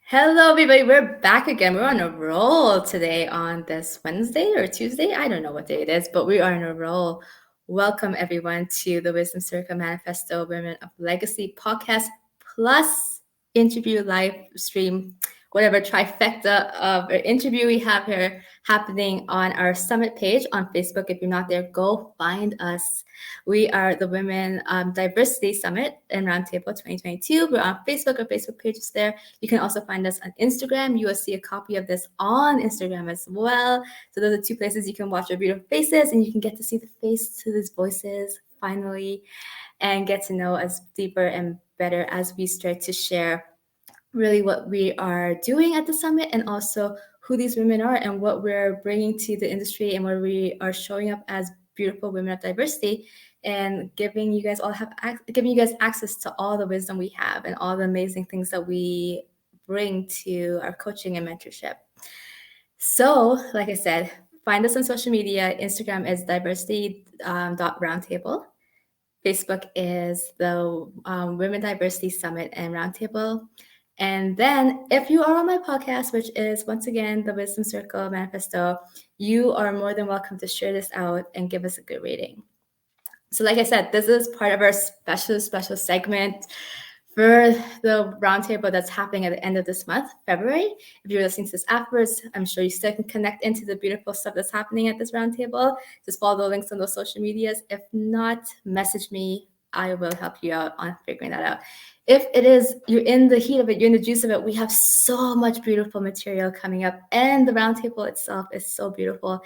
Hello, everybody. We're back again. We're on a roll today on this Wednesday or Tuesday. I don't know what day it is, but we are on a roll. Welcome, everyone, to the Wisdom Circle Manifesto Women of Legacy podcast plus interview live stream, whatever trifecta of interview we have here happening on our summit page on Facebook. If you're not there, go find us. We are the Women Diversity Summit and Roundtable 2022. We're on Facebook. Our Facebook page is there. You can also find us on Instagram. You will see a copy of this on Instagram as well. So those are two places you can watch our beautiful faces, and you can get to see the face to these voices finally, and get to know us deeper and better as we start to share really what we are doing at the summit, and also who these women are and what we're bringing to the industry, and where we are showing up as beautiful women of diversity, and giving you guys access to all the wisdom we have and all the amazing things that we bring to our coaching and mentorship. So, like I said, find us on social media. Instagram is diversity.roundtable. Facebook is the Women Diversity Summit and Roundtable. And then if you are on my podcast, which is once again the Wisdom Circle Manifesto, you are more than welcome to share this out and give us a good rating. So like I said, this is part of our special segment for the roundtable that's happening at the end of this month, February. If you're listening to this afterwards, I'm sure you still can connect into the beautiful stuff that's happening at this roundtable. Just follow the links on those social medias. If not, message me. I will help you out on figuring that out. If it is, you're in the heat of it, you're in the juice of it, we have so much beautiful material coming up. And the roundtable itself is so beautiful.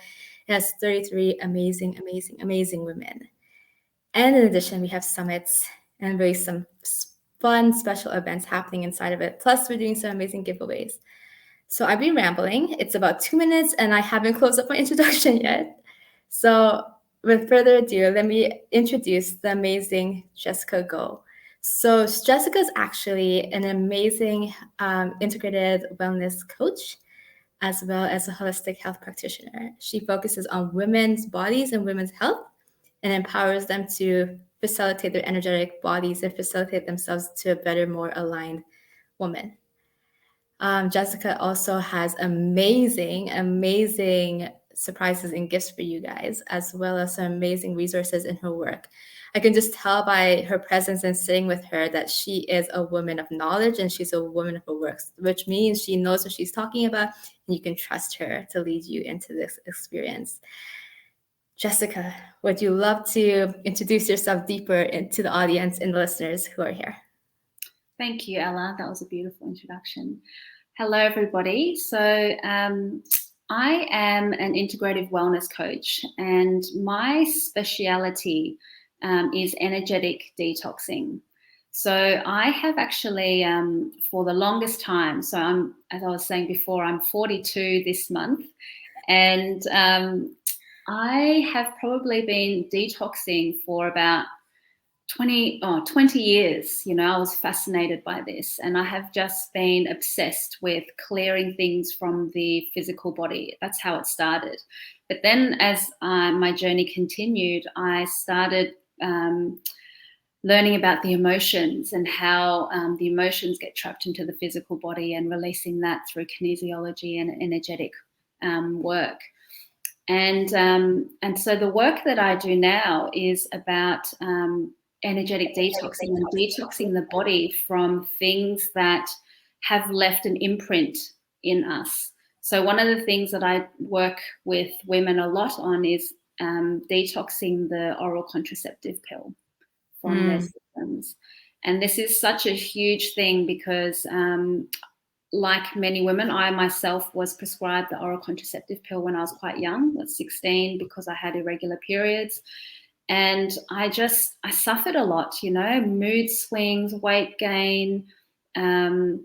It has 33 amazing, amazing, amazing women. And in addition, we have summits and really some fun special events happening inside of it. Plus, we're doing some amazing giveaways. So I've been rambling. It's about 2 minutes, and I haven't closed up my introduction yet. So with further ado, let me introduce the amazing Jessica Goh. So Jessica is actually an amazing integrated wellness coach, as well as a holistic health practitioner. She focuses on women's bodies and women's health, and empowers them to facilitate their energetic bodies and facilitate themselves to a better, more aligned woman. Jessica also has amazing, amazing surprises and gifts for you guys, as well as some amazing resources in her work. I can just tell by her presence and sitting with her that she is a woman of knowledge, and she's a woman of her works, which means she knows what she's talking about, and you can trust her to lead you into this experience. Jessica, would you love to introduce yourself deeper into the audience and the listeners who are here? Thank you, Ella. That was a beautiful introduction. Hello, everybody. So I am an integrative wellness coach, and my speciality is energetic detoxing. So I have actually, for the longest time, so as I was saying before, I'm 42 this month, and I have probably been detoxing for about 20 years. I was fascinated by this, and I have just been obsessed with clearing things from the physical body. That's how it started. But then as my journey continued, I started learning about the emotions and how the emotions get trapped into the physical body, and releasing that through kinesiology and energetic work. And so the work that I do now is about energetic detoxing, and detoxing the body from things that have left an imprint in us. So one of the things that I work with women a lot on is detoxing the oral contraceptive pill from their systems. And this is such a huge thing because like many women, I myself was prescribed the oral contraceptive pill when I was quite young, at 16, because I had irregular periods. And I suffered a lot, mood swings, weight gain, my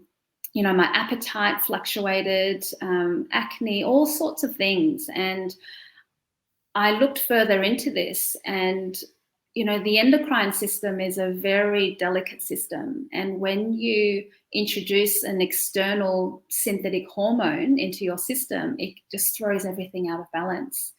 appetite fluctuated, acne, all sorts of things. And I looked further into this, and the endocrine system is a very delicate system. And when you introduce an external synthetic hormone into your system, it just throws everything out of balance.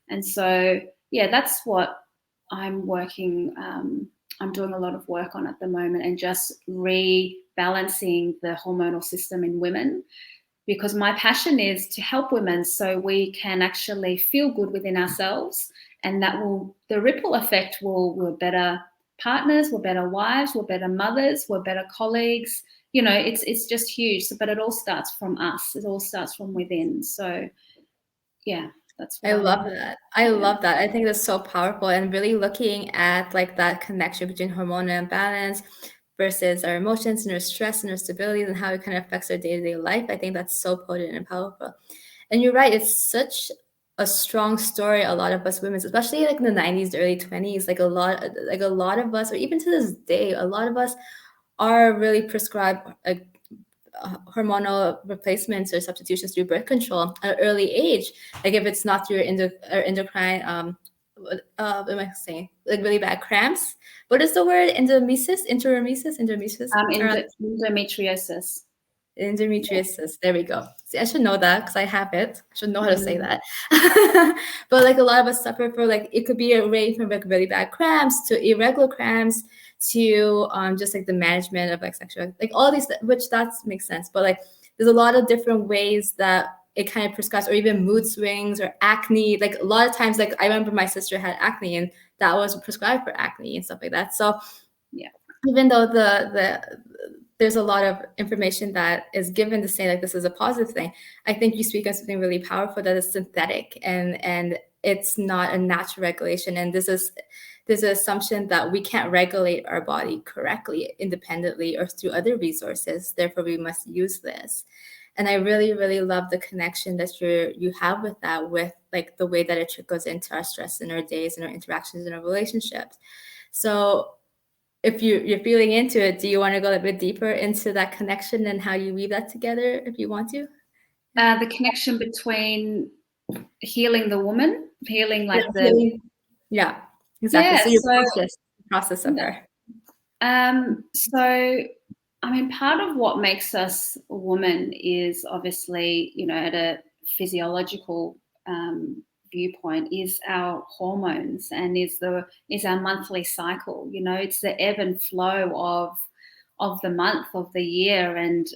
And so, that's what I'm doing a lot of work on at the moment, and just rebalancing balancing the hormonal system in women, because my passion is to help women so we can actually feel good within ourselves, and that will, the ripple effect will, we're better partners, we're better wives, we're better mothers, we're better colleagues. You know, it's just huge. So, but it all starts from us. It all starts from within. So yeah, that's what I I love love. that. I Yeah. love that. I think that's so powerful, and really looking at like that connection between hormonal imbalance versus our emotions and our stress and our stability and how it kind of affects our day-to-day life. I think that's so potent and powerful. And you're right, it's such a strong story. A lot of us women, especially like in the 90s, the early 20s, like a lot of us, or even to this day, a lot of us are really prescribed like hormonal replacements or substitutions through birth control at an early age. Like if it's not through endocrine, what am I saying? Like really bad cramps. What is the word? Endometriosis. Endometriosis. Endometriosis. There we go. See, I should know that because I have it. I should know how to say Mm. that. But like a lot of us suffer for like it could be a range from like really bad cramps to irregular cramps to just like the management of like sexual like all these which that makes sense. But like there's a lot of different ways that it kind of prescribes, or even mood swings or acne. Like a lot of times, like I remember my sister had acne and that was prescribed for acne and stuff like that. So Yeah. even though there's a lot of information that is given to say like this is a positive thing, I think you speak on something really powerful that is synthetic and it's not a natural regulation. And there's an assumption that we can't regulate our body correctly independently or through other resources. Therefore, we must use this. And I really, really love the connection that you have with that, with like the way that it trickles into our stress in our days and our interactions in our relationships. So if you're feeling into it, do you want to go a bit deeper into that connection and how you weave that together if you want to? The connection between healing the woman, healing like Yeah, exactly. yeah. So your So process of her. so I mean, part of what makes us a woman is obviously, you know, at a physiological viewpoint, is our hormones and is our monthly cycle. You know, it's the ebb and flow of the month, of the year, and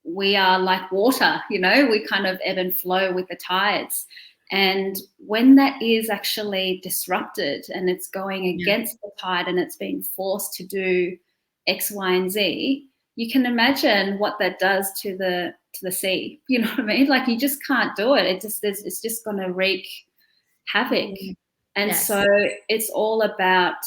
we are like water. You know, we kind of ebb and flow with the tides. And when that is actually disrupted and it's going against the tide and it's being forced to do X, Y, and Z, you can imagine what that does to the sea. You know what I mean? Like you just can't do it. It's just going to wreak havoc. And Yes. so it's all about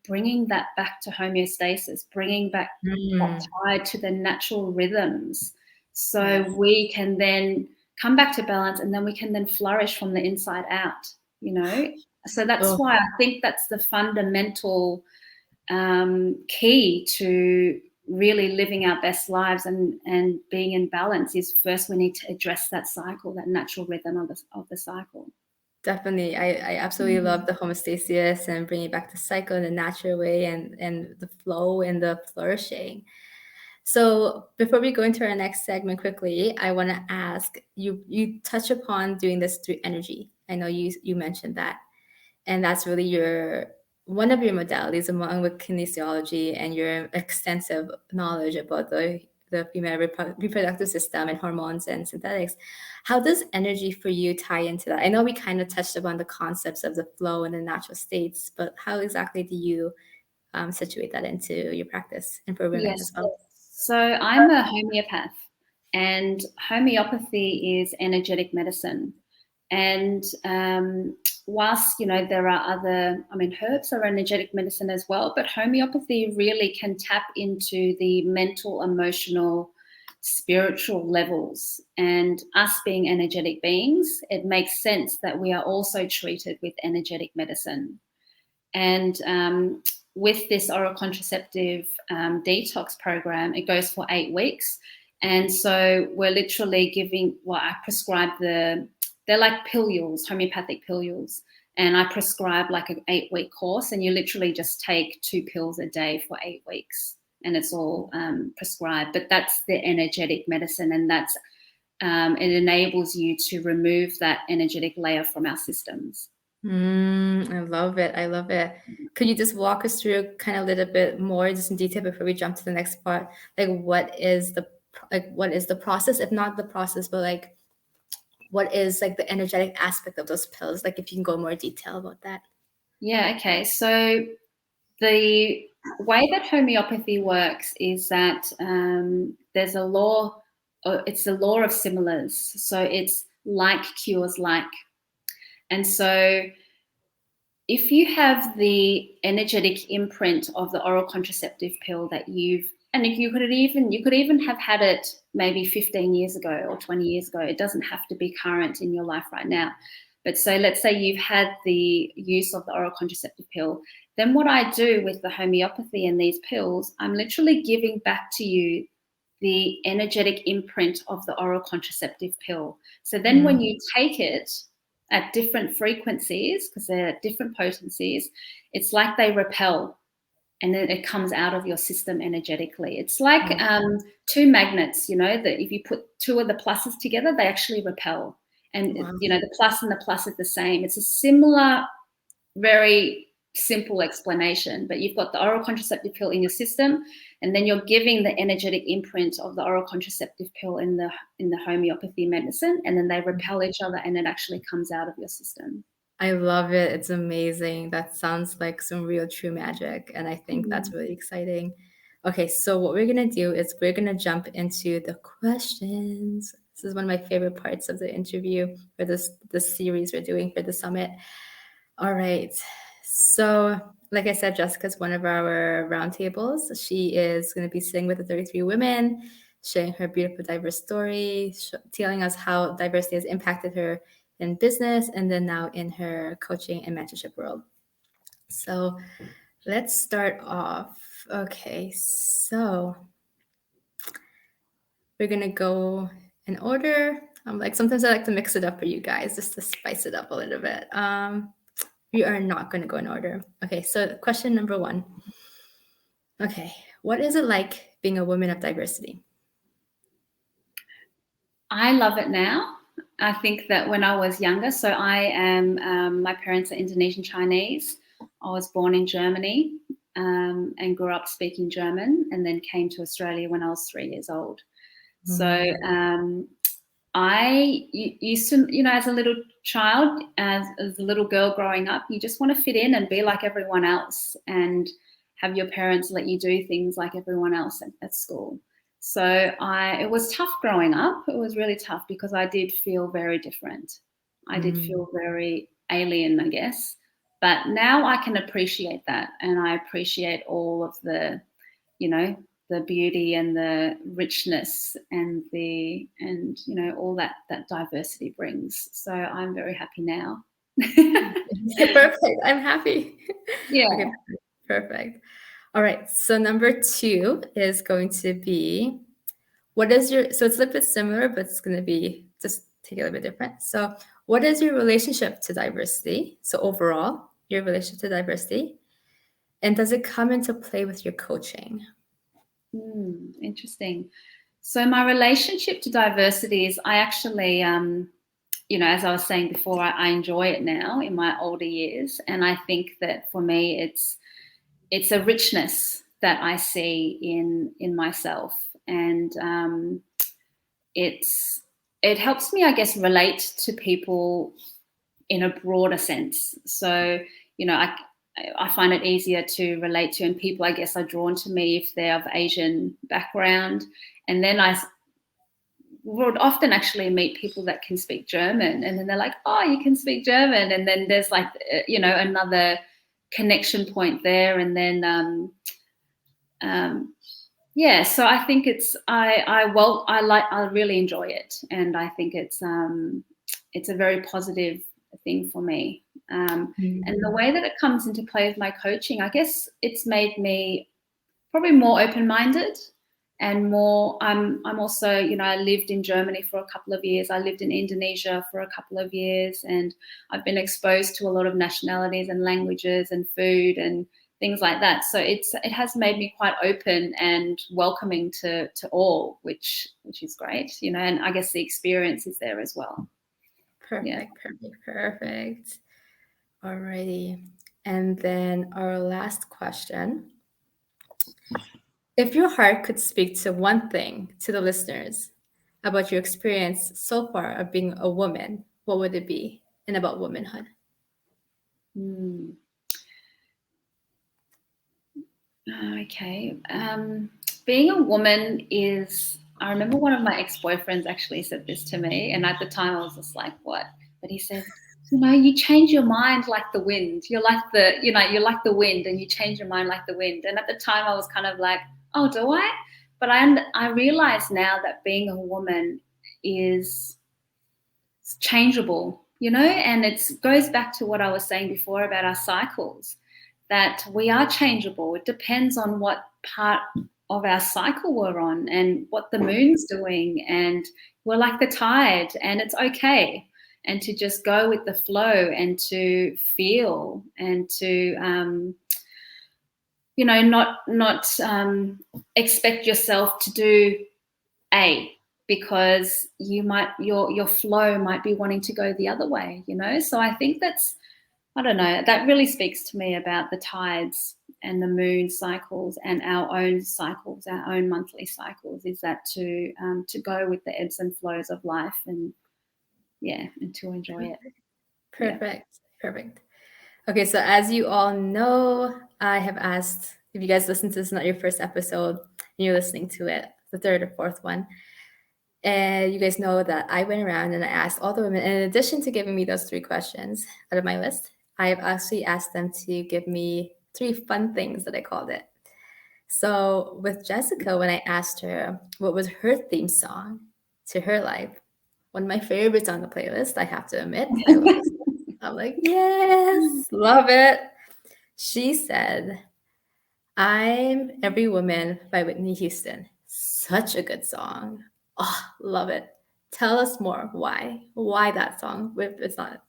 bringing that back to homeostasis, bringing back that tide to the natural rhythms, so we can then come back to balance, and then we can then flourish from the inside out. You know, so that's why I think that's the fundamental key to really living our best lives and being in balance. Is first we need to address that cycle, that natural rhythm of the cycle. Definitely. I absolutely love the homeostasis and bringing back the cycle in a natural way and the flow and the flourishing. So before we go into our next segment quickly, I want to ask you touch upon doing this through energy. I know you mentioned that. And that's really one of your modalities along with kinesiology and your extensive knowledge about the female reproductive system and hormones and synthetics. How does energy for you tie into that? I know we kind of touched upon the concepts of the flow and the natural states, but how exactly do you situate that into your practice and for women as well? So I'm a homeopath, and homeopathy is energetic medicine. And whilst, you know, there are other, I mean, herbs are energetic medicine as well, but homeopathy really can tap into the mental, emotional, spiritual levels. And us being energetic beings, it makes sense that we are also treated with energetic medicine. And with this oral contraceptive detox program, it goes for 8 weeks. And so we're literally giving, I prescribe they're like pilules, homeopathic pilules. And I prescribe like an 8-week course, and you literally just take 2 pills a day for 8 weeks. And it's all prescribed. But that's the energetic medicine, and that's it enables you to remove that energetic layer from our systems. I love it. I love it. Could you just walk us through kind of a little bit more, just in detail, before we jump to the next part? Like, what is the process? If not the process, but like, what is like the energetic aspect of those pills? Like, if you can go more detail about that. Yeah, okay. So the way that homeopathy works is that there's a law, it's the law of similars. So it's like cures like. And so if you have the energetic imprint of the oral contraceptive pill that and if you could even have had it maybe 15 years ago or 20 years ago. It doesn't have to be current in your life right now. But so let's say you've had the use of the oral contraceptive pill. Then what I do with the homeopathy and these pills, I'm literally giving back to you the energetic imprint of the oral contraceptive pill. So then when you take it at different frequencies, because they're at different potencies, it's like they repel, and then it comes out of your system energetically. It's like two magnets, that if you put two of the pluses together, they actually repel. And, Wow. the plus and the plus are the same. It's a similar, very simple explanation, but you've got the oral contraceptive pill in your system, and then you're giving the energetic imprint of the oral contraceptive pill in the homeopathy medicine, and then they repel each other, and it actually comes out of your system. I love it. It's amazing. That sounds like some real true magic. And I think that's really exciting. Okay, so what we're going to do is we're going to jump into the questions. This is one of my favorite parts of the interview for this series we're doing for the summit. All right. So, like I said, Jessica's one of our roundtables. She is going to be sitting with the 33 women, sharing her beautiful, diverse story, telling us how diversity has impacted her in business and then now in her coaching and mentorship world. So, let's start off. Okay, so we're going to go in order. Sometimes I like to mix it up for you guys just to spice it up a little bit. We are not going to go in order. Okay, so question number 1. Okay, what is it like being a woman of diversity? I love it now. I think that when I was younger, so I am, my parents are Indonesian Chinese. I was born in Germany and grew up speaking German, and then came to Australia when I was 3 years old. So I used to, as a little child, as a little girl growing up, you just want to fit in and be like everyone else and have your parents let you do things like everyone else at school. So it was tough growing up. It was really tough because I did feel very different. I did feel very alien, I guess. But now I can appreciate that, and I appreciate all of the, the beauty and the richness and all that diversity brings. So I'm very happy now. Perfect. I'm happy. Yeah. Okay, perfect. All right. So number 2 is going to be, so it's a little bit similar, but it's going to be just take it a little bit different. So what is your relationship to diversity? So overall, your relationship to diversity, and does it come into play with your coaching? Interesting. So my relationship to diversity is, I actually, as I was saying before, I enjoy it now in my older years. And I think that for me, it's a richness that I see in myself. And it helps me, I guess, relate to people in a broader sense. So, I find it easier to relate to, and people, I guess, are drawn to me if they're of Asian background. And then I would often actually meet people that can speak German, and then they're like, oh, you can speak German. And then there's like, another connection point there. And then, so I think I really enjoy it. And I think it's a very positive thing for me. And the way that it comes into play with my coaching, I guess it's made me probably more open-minded and more. I'm also, I lived in Germany for a couple of years. I lived in Indonesia for a couple of years, and I've been exposed to a lot of nationalities and languages and food and things like that. So it has made me quite open and welcoming to all, which is great, and I guess the experience is there as well. Perfect. Alrighty. And then our last question. If your heart could speak to one thing to the listeners about your experience so far of being a woman, what would it be? And about womanhood? Hmm. Okay. Being a woman is, I remember one of my ex-boyfriends actually said this to me, and at the time I was just like, what? But he said, you change your mind like the wind. You're like you're like the wind, and you change your mind like the wind. And at the time I was kind of like, oh, do I? But I realize now that being a woman is changeable, and it goes back to what I was saying before about our cycles, that we are changeable. It depends on what part of our cycle we're on and what the moon's doing, and we're like the tide, and it's okay, and to just go with the flow and to feel and to not expect yourself to do A, because your flow might be wanting to go the other way, So I think I don't know, that really speaks to me about the tides and the moon cycles and our own cycles, our own monthly cycles, is that to go with the ebbs and flows of life, and to enjoy it. Perfect. Perfect. Okay, so as you all know, I have asked if you guys listen to this, not your first episode, and you're listening to it, the third or fourth one. And you guys know that I went around and I asked all the women, and in addition to giving me those 3 questions out of my list, I have actually asked them to give me 3 fun things that I called it. So with Jessica, when I asked her what was her theme song to her life, one of my favorites on the playlist, I have to admit, I love this. I'm like, yes, love it. She said, I'm Every Woman by Whitney Houston. Such a good song. Oh, love it. Tell us more. Why? Why that song? If it's not,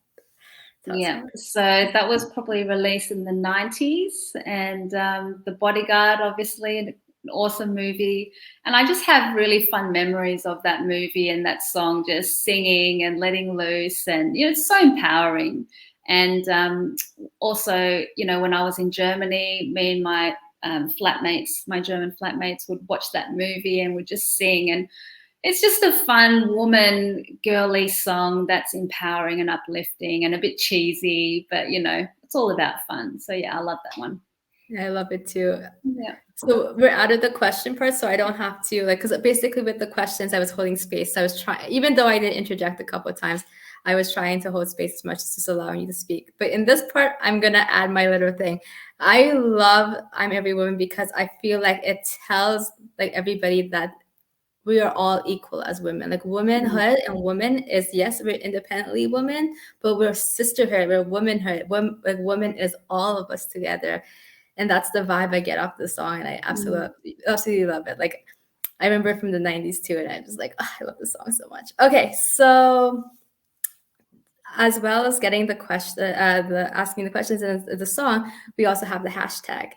tell us more. So that was probably released in the 90s, and The Bodyguard, obviously, an awesome movie. And I just have really fun memories of that movie and that song, just singing and letting loose, and it's so empowering. And also, when I was in Germany, me and my flatmates, my German flatmates, would watch that movie and would just sing, and it's just a fun woman girly song that's empowering and uplifting and a bit cheesy, but it's all about fun. So I love that one. I love it too. Yeah. So we're out of the question part, so I don't have to because basically with the questions I was holding space. I was trying, even though I did interject a couple of times, I was trying to hold space as much as just allowing you to speak. But in this part, I'm gonna add my little thing. I love I'm Every Woman because I feel like it tells like everybody that we are all equal as women. Like womanhood and woman is, yes, we're independently women, but we're sisterhood, we're womanhood. Like woman is all of us together. And that's the vibe I get off the song. And I absolutely love it. Like I remember from the 90s too. And I was like, oh, I love this song so much. Okay. So as well as getting the question, the asking the questions in the song, we also have the hashtag.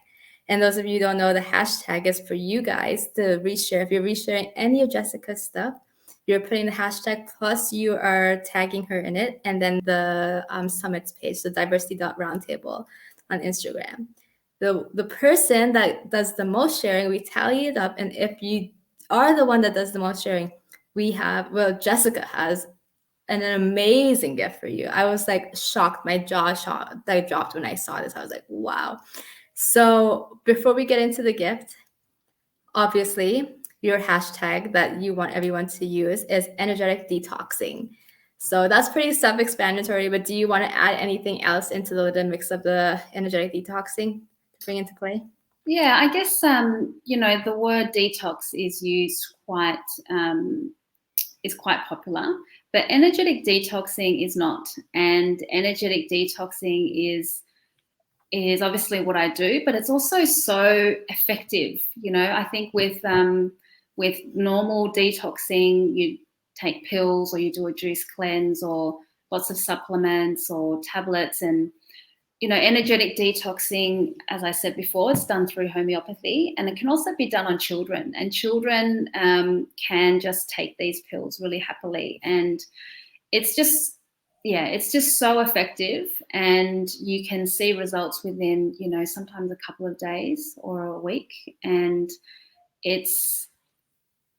And those of you who don't know, the hashtag is for you guys to reshare. If you're resharing any of Jessica's stuff, you're putting the hashtag plus you are tagging her in it, and then the summits page, the diversity.roundtable on Instagram. The person that does the most sharing, we tally it up, and if you are the one that does the most sharing, Jessica has an amazing gift for you. I was like shocked. My jaw dropped when I saw this. I was like, wow. So before we get into the gift, obviously your hashtag that you want everyone to use is energetic detoxing. So that's pretty self-explanatory, but do you want to add anything else into the mix of the energetic detoxing to bring into play? Yeah, I guess, the word detox is used is quite popular, but energetic detoxing is not. And energetic detoxing is obviously what I do, but it's also so effective. I think with normal detoxing, you take pills or you do a juice cleanse or lots of supplements or tablets, and energetic detoxing, as I said before, it's done through homeopathy, and it can also be done on children. And children can just take these pills really happily, and it's just yeah, it's just so effective, and you can see results within, sometimes a couple of days or a week. And it's,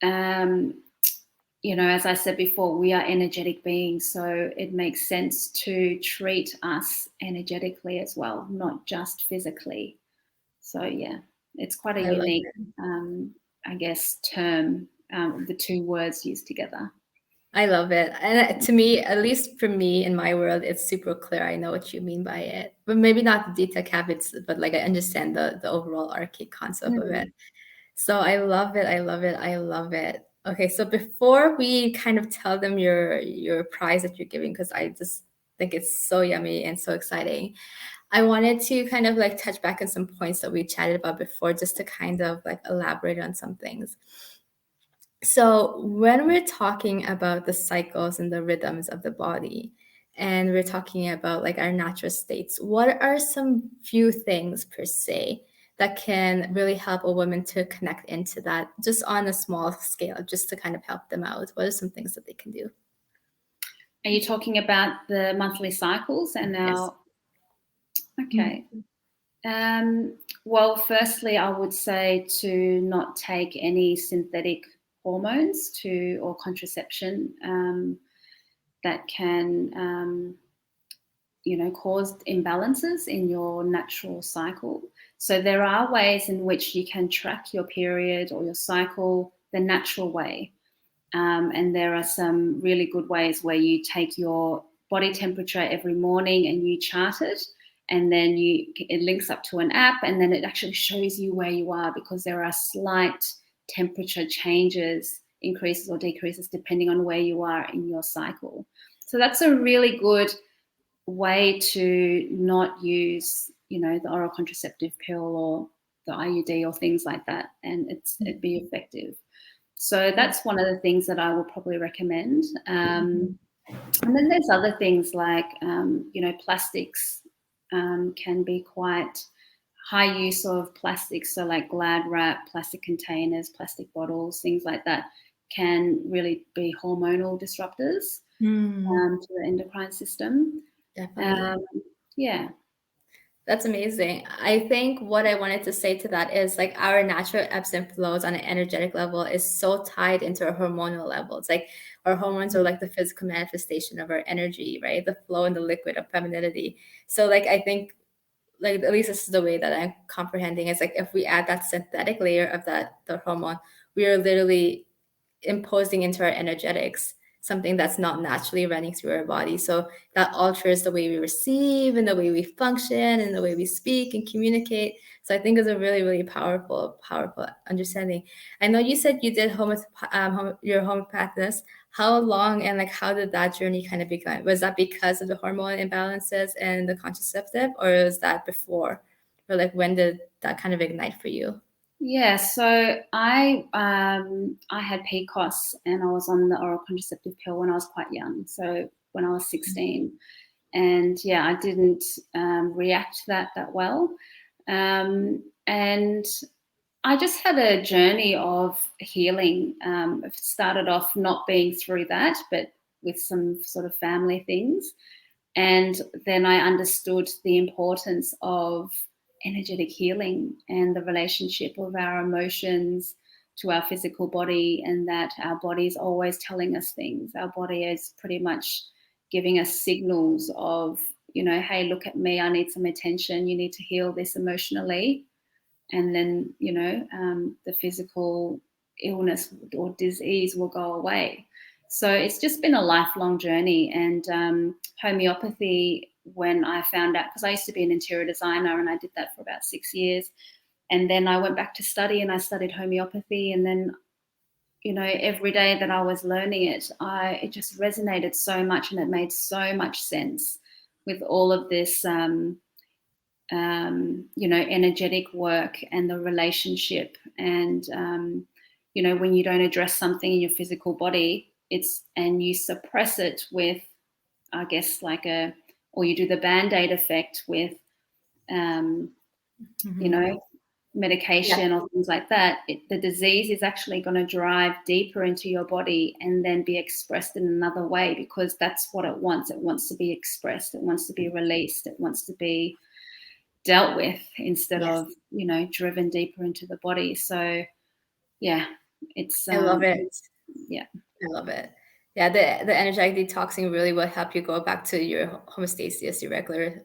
as I said before, we are energetic beings, so it makes sense to treat us energetically as well, not just physically. So yeah, it's quite a I love unique, it. I guess, term, the two words used together. I love it. And to me, at least for me in my world, it's super clear. I know what you mean by it, but maybe not the detailed habits, but like I understand the overall arcade concept of it. Mm. So I love it. I love it. I love it. Okay, so before we kind of tell them your prize that you're giving, because I just think it's so yummy and so exciting, I wanted to kind of like touch back on some points that we chatted about before, just to kind of like elaborate on some things. So when we're talking about the cycles and the rhythms of the body, and we're talking about like our natural states, what are some few things per se that can really help a woman to connect into that just on a small scale, just to kind of help them out? What are some things that they can do? Are you talking about the monthly cycles and Yes. our? Okay. Well, firstly, I would say to not take any synthetic hormones or contraception that can, cause imbalances in your natural cycle. So there are ways in which you can track your period or your cycle the natural way. And there are some really good ways where you take your body temperature every morning and you chart it, and then it links up to an app, and then it actually shows you where you are, because there are slight temperature changes, increases or decreases depending on where you are in your cycle. So that's a really good way to not use, the oral contraceptive pill or the IUD or things like that, and it'd be effective. So that's one of the things that I will probably recommend. And then there's other things like, plastics can be quite high use of plastics. So like Glad wrap, plastic containers, plastic bottles, things like that can really be hormonal disruptors to the endocrine system. Definitely. Um, yeah. That's amazing. I think what I wanted to say to that is like our natural ebbs and flows on an energetic level is so tied into our hormonal levels. Like our hormones are like the physical manifestation of our energy, right? The flow and the liquid of femininity. So like I think like at least this is the way that I'm comprehending. It's like if we add that synthetic layer of that the hormone, we are literally imposing into our energetics something that's not naturally running through our body. So that alters the way we receive and the way we function and the way we speak and communicate. So I think it's a really, really powerful, powerful understanding. I know you said you did your homeopathness. How long and like how did that journey kind of begin? Was that because of the hormone imbalances and the contraceptive, or was that before? Or like when did that kind of ignite for you? Yeah, so I had PCOS, and I was on the oral contraceptive pill when I was quite young. So when I was 16, and yeah, I didn't react to that well, and I just had a journey of healing. It started off not being through that, but with some sort of family things. And then I understood the importance of energetic healing and the relationship of our emotions to our physical body, and that our body is always telling us things. Our body is pretty much giving us signals of, hey, look at me, I need some attention, you need to heal this emotionally. And then, the physical illness or disease will go away. So it's just been a lifelong journey. And homeopathy, when I found out, because I used to be an interior designer and I did that for about 6 years. And then I went back to study and I studied homeopathy. And then, every day that I was learning it, it just resonated so much, and it made so much sense with all of this, energetic work and the relationship. And, when you don't address something in your physical body, and you suppress it with, I guess, or you do the Band-Aid effect with, you Mhm. know, Yeah. medication or things like that, the disease is actually going to drive deeper into your body and then be expressed in another way, because that's what it wants. It wants to be expressed. It wants to be released. It wants to be dealt with instead Yes. of, driven deeper into the body. So yeah, it's I love it. yeah. I love it. Yeah, the energetic detoxing really will help you go back to your homeostasis, your regular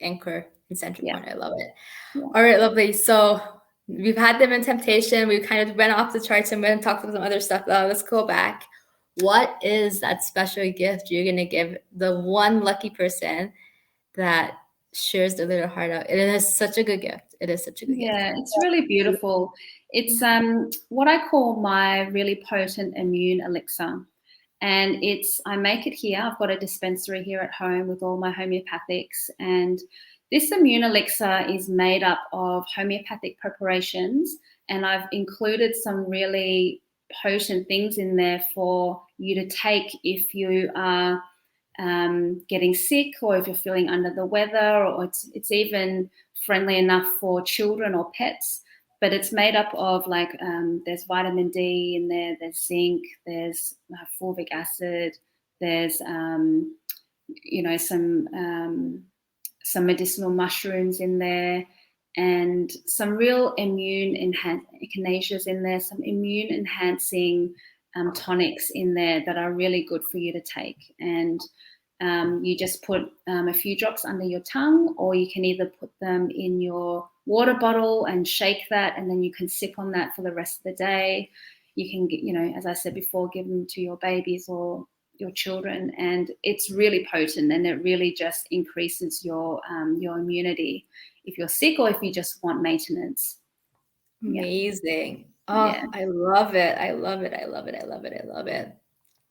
anchor and center Yeah. point. I love it. Yeah. All right, lovely. So we've had them in temptation. We kind of went off the charts and went and talked about some other stuff. Let's go back. What is that special gift you're gonna give the one lucky person that shares their little heart out? It is such a good gift. It is such a good gift. Yeah, it's really beautiful. It's what I call my really potent immune elixir. And I make it here. I've got a dispensary here at home with all my homeopathics. And this immune elixir is made up of homeopathic preparations. And I've included some really potent things in there for you to take if you are getting sick, or if you're feeling under the weather, or it's even friendly enough for children or pets. But it's made up of there's vitamin D in there, there's zinc, there's fulvic acid, there's some medicinal mushrooms in there, and some real immune echinacea in there, some immune enhancing tonics in there that are really good for you to take. And you just put a few drops under your tongue, or you can either put them in your water bottle and shake that, and then you can sip on that for the rest of the day. You can, as I said before, give them to your babies or your children, and it's really potent, and it really just increases your immunity if you're sick or if you just want maintenance. Yeah. Amazing. Yeah. Oh, I love it. I love it. I love it. I love it. I love it.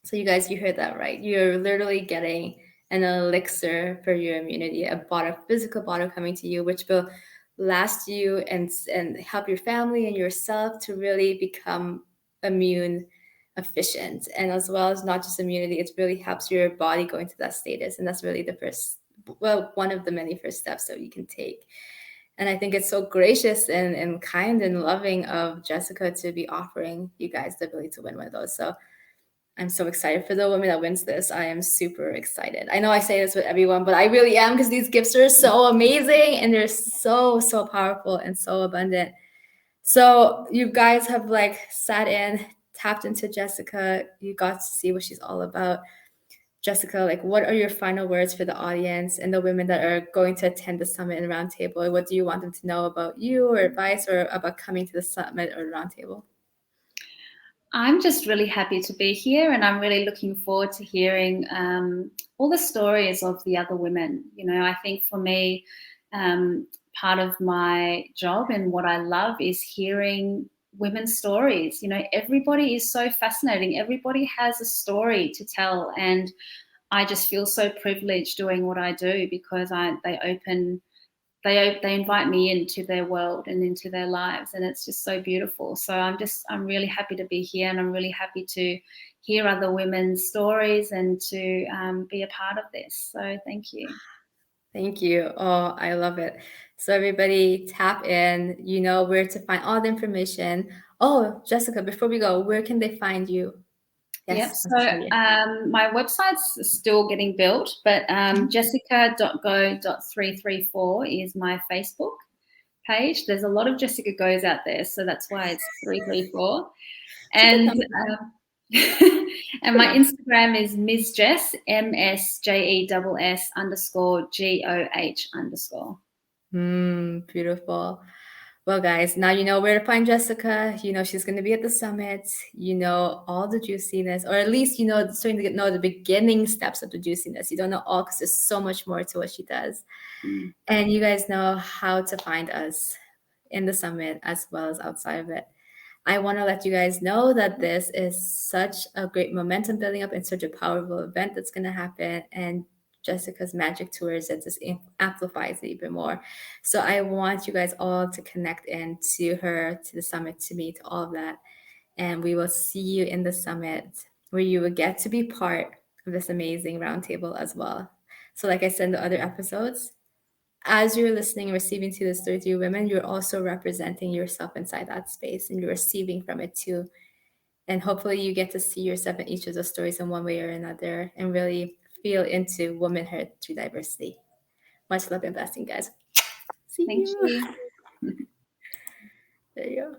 So you guys, you heard that right. You're literally getting an elixir for your immunity, a bottle, physical bottle coming to you, which will last you and help your family and yourself to really become immune efficient. And as well as not just immunity, it really helps your body go into that status. And that's really the first, well, one of the many first steps that you can take. And I think it's so gracious and kind and loving of Jessica to be offering you guys the ability to win one of those. So I'm so excited for the woman that wins this. I am super excited. I know I say this with everyone, but I really am, because these gifts are so amazing and they're so, so powerful and so abundant. So you guys have sat in, tapped into Jessica. You got to see what she's all about. Jessica, what are your final words for the audience and the women that are going to attend the summit and roundtable? What do you want them to know about you, or advice, or about coming to the summit or roundtable? I'm just really happy to be here, and I'm really looking forward to hearing all the stories of the other women. I think for me, part of my job and what I love is hearing women's stories. Everybody is so fascinating. Everybody has a story to tell, and I just feel so privileged doing what I do, because they invite me into their world and into their lives, and it's just so beautiful. So I'm really happy to be here, and I'm really happy to hear other women's stories and to be a part of this. So thank you. Thank you. Oh, I love it. So everybody tap in, you know where to find all the information. Oh, Jessica, before we go, where can they find you? Yep. Yes, on So social media. my website's still getting built, but jessica.go.334 is my Facebook page. There's a lot of Jessica Goes out there, so that's why it's 334. It's a good And number. and my Instagram is Ms. Jess, MSJESS_GOH_. Beautiful. Well, guys, now you know where to find Jessica. You know she's going to be at the summit. You know all the juiciness, or at least starting to know the beginning steps of the juiciness. You don't know all, because there's so much more to what she does. And you guys know how to find us in the summit as well as outside of it. I want to let you guys know that this is such a great momentum building up and such a powerful event that's going to happen. And Jessica's magic tours, it just amplifies it even more. So I want you guys all to connect in to her, to the summit, to me, to all of that. And we will see you in the summit, where you will get to be part of this amazing roundtable as well. So like I said in the other episodes, as you're listening and receiving to the stories of you women, you're also representing yourself inside that space and you're receiving from it too. And hopefully you get to see yourself in each of those stories in one way or another and really feel into womanhood through diversity. Much love and blessing, guys. See Thank you. you. There you go.